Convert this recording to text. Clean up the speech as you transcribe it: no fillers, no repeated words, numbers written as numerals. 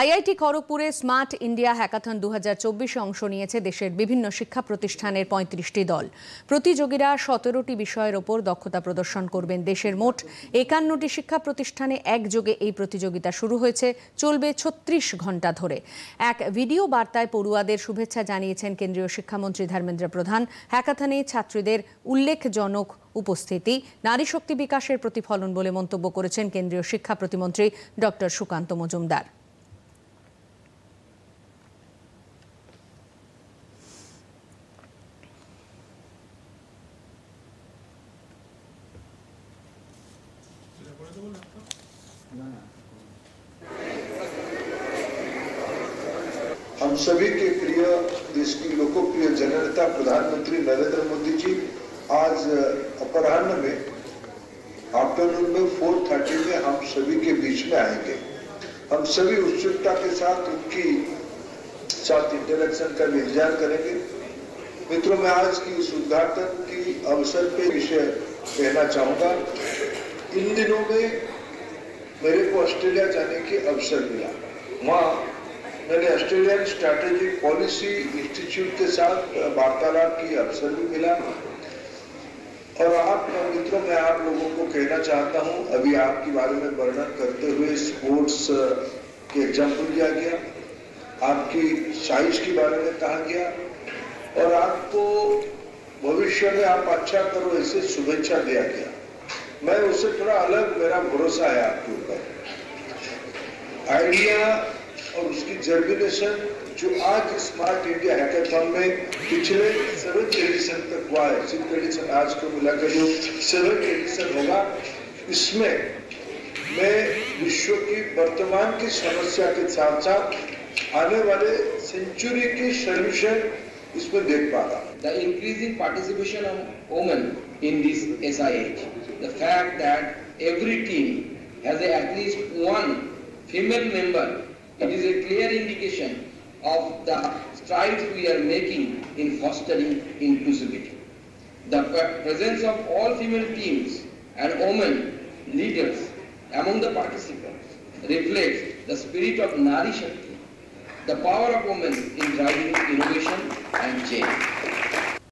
IIT খড়গপুরে smart India hackathon 2024 অংশ নিয়েছে দেশের বিভিন্ন শিক্ষা প্রতিষ্ঠানের 35টি দল। প্রতিযোগীরা 17টি বিষয়ের ওপর দক্ষতা প্রদর্শন করবেন। দেশের মোট 51টি শিক্ষা প্রতিষ্ঠানে একযোগে এই প্রতিযোগিতা শুরু হয়েছে, চলবে 36 ঘন্টা ধরে। এক ভিডিও বার্তায় পড়ুয়াদের শুভেচ্ছা জানিয়েছেন কেন্দ্রীয় শিক্ষামন্ত্রী ধর্মেন্দ্র প্রধান। হ্যাকাথনে ছাত্রীদের উল্লেখজনক উপস্থিতি নারী শক্তি বিকাশের প্রতিফলন বলে মন্তব্য করেছেন কেন্দ্রীয় শিক্ষা প্রতিমন্ত্রী ডক্টর সুকান্ত মজুমদার। हम सभी के प्रिय देश की लोकप्रिय जननेता प्रधानमंत्री नरेंद्र मोदी जी आज अपराह्न में आफ्टरनून में 4:30 में हम सभी के बीच में आएंगे। हम सभी उत्सुकता के साथ उनकी साथ इंटरेक्शन का इंतजार करेंगे। मित्रों, मैं आज की इस उद्घाटन की अवसर पे विषय कहना चाहूंगा। इन दिनों में मेरे को ऑस्ट्रेलिया जाने की अवसर मिला। वहाँ मैंने ऑस्ट्रेलियन स्ट्रैटेजिक पॉलिसी इंस्टीट्यूट के साथ वार्तालाप की अवसर भी मिला। और आप मित्रों, मैं आप लोगों को कहना चाहता हूं, अभी आपके बारे में वर्णन करते हुए स्पोर्ट्स के एग्जाम्पल दिया गया, आपकी साइज के बारे में कहा गया और आपको भविष्य में आप अच्छा करो ऐसे शुभेच्छा दिया गया। मैं उससे थोड़ा अलग, मेरा भरोसा है आपके ऊपर। आइडिया और उसकी जर्मिनेशन जो आज स्मार्ट इंडिया हैकाथन में पिछले 7th एडिशन तक हुआ है, 6th एडिशन आज को मिलाकर जो 7th एडिशन होगा, इसमें मैं विश्व की वर्तमान की समस्या के साथ साथ आने वाले सेंचुरी की सॉल्यूशन इसमें देख पा रहा हूं। The increasing participation of women in this SIH, the fact that every team has at least one female member, it is a clear indication of the strides we are making in fostering inclusivity. The presence of all female teams and women leaders among the participants reflects the spirit of Nari Shakti, the power of women in driving innovation and change.